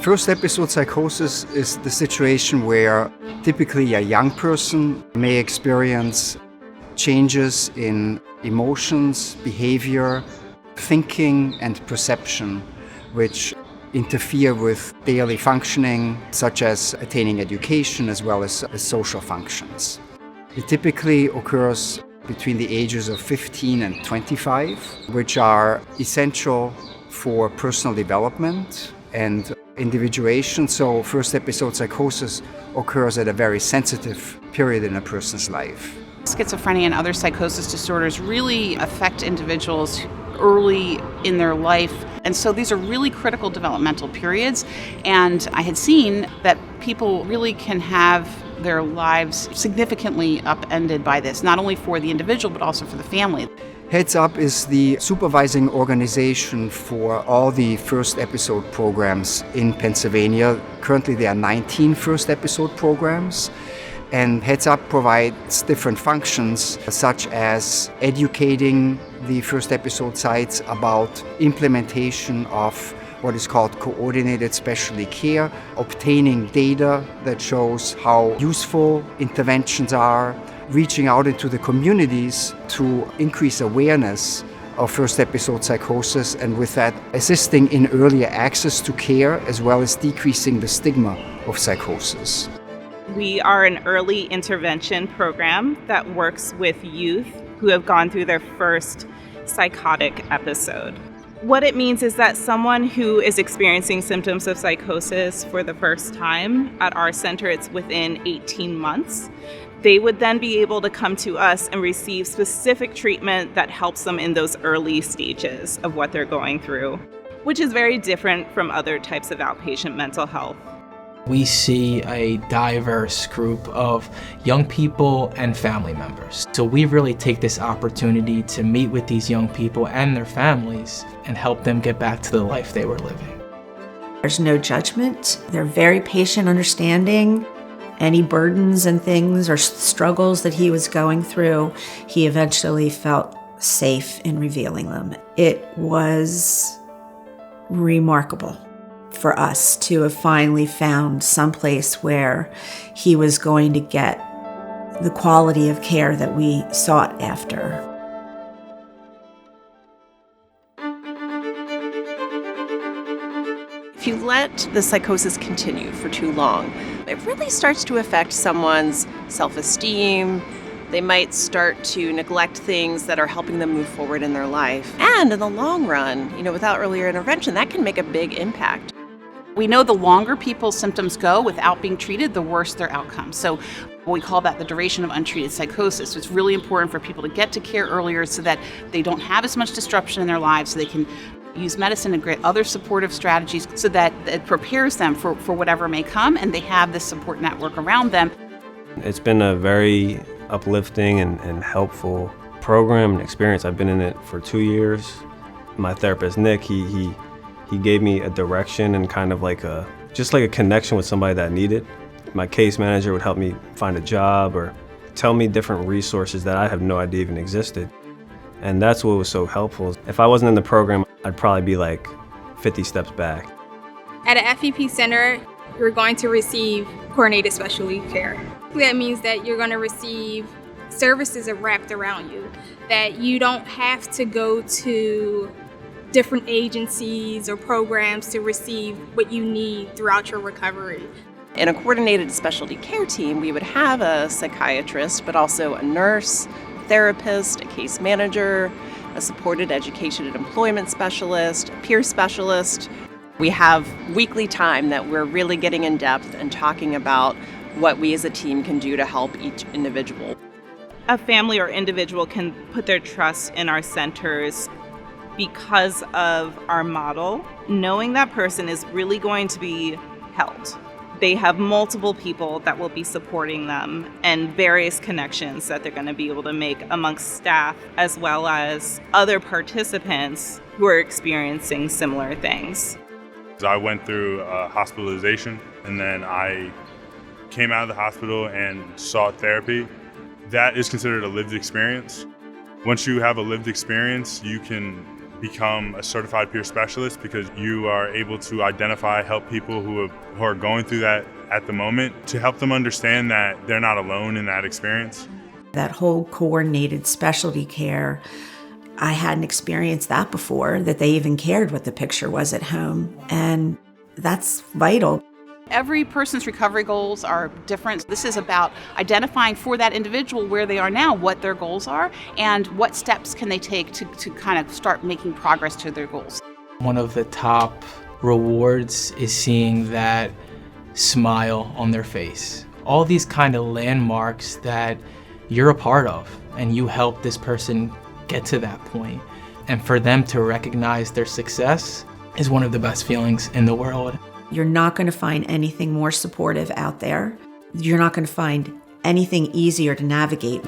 First episode psychosis is the situation where typically a young person may experience changes in emotions, behavior, thinking, and perception, which interfere with daily functioning, such as attaining education as well as social functions. It typically occurs between the ages of 15 and 25, which are essential for personal development and individuation. So first episode psychosis occurs at a very sensitive period in a person's life. Schizophrenia and other psychosis disorders really affect individuals early in their life. And so these are really critical developmental periods. And I had seen that people really can have their lives significantly upended by this, not only for the individual, but also for the family. Heads Up is the supervising organization for all the first episode programs in Pennsylvania. Currently there are 19 first episode programs, and Heads Up provides different functions such as educating the first episode sites about implementation of what is called coordinated specialty care, obtaining data that shows how useful interventions are, reaching out into the communities to increase awareness of first episode psychosis, and with that assisting in earlier access to care as well as decreasing the stigma of psychosis. We are an early intervention program that works with youth who have gone through their first psychotic episode. What it means is that someone who is experiencing symptoms of psychosis for the first time, at our center it's within 18 months, they would then be able to come to us and receive specific treatment that helps them in those early stages of what they're going through, which is very different from other types of outpatient mental health. We see a diverse group of young people and family members. So we really take this opportunity to meet with these young people and their families and help them get back to the life they were living. There's no judgment. They're very patient, understanding. Any burdens and things or struggles that he was going through, he eventually felt safe in revealing them. It was remarkable for us to have finally found someplace where he was going to get the quality of care that we sought after. If you let the psychosis continue for too long, it really starts to affect someone's self-esteem. They might start to neglect things that are helping them move forward in their life. And in the long run, without earlier intervention, that can make a big impact. We know the longer people's symptoms go without being treated, the worse their outcomes. So we call that the duration of untreated psychosis. So it's really important for people to get to care earlier so that they don't have as much disruption in their lives, so they can use medicine and great other supportive strategies so that it prepares them for whatever may come, and they have this support network around them. It's been a very uplifting and helpful program and experience. I've been in it for 2 years. My therapist, Nick, he gave me a direction and kind of like a connection with somebody that I needed. My case manager would help me find a job or tell me different resources that I have no idea even existed. And that's what was so helpful. If I wasn't in the program, I'd probably be like 50 steps back. At an FEP center, you're going to receive coordinated specialty care. That means that you're going to receive services wrapped around you, that you don't have to go to different agencies or programs to receive what you need throughout your recovery. In a coordinated specialty care team, we would have a psychiatrist, but also a nurse, therapist, a case manager, a supported education and employment specialist, a peer specialist. We have weekly time that we're really getting in depth and talking about what we as a team can do to help each individual. A family or individual can put their trust in our centers because of our model, knowing that person is really going to be held. They have multiple people that will be supporting them and various connections that they're going to be able to make amongst staff as well as other participants who are experiencing similar things. I went through hospitalization, and then I came out of the hospital and sought therapy. That is considered a lived experience. Once you have a lived experience, you can become a certified peer specialist because you are able to identify, help people who are going through that at the moment, to help them understand that they're not alone in that experience. That whole coordinated specialty care, I hadn't experienced that before, that they even cared what the picture was at home. And that's vital. Every person's recovery goals are different. This is about identifying for that individual where they are now, what their goals are, and what steps can they take to kind of start making progress to their goals. One of the top rewards is seeing that smile on their face. All these kind of landmarks that you're a part of, and you help this person get to that point. And for them to recognize their success is one of the best feelings in the world. You're not going to find anything more supportive out there. You're not going to find anything easier to navigate.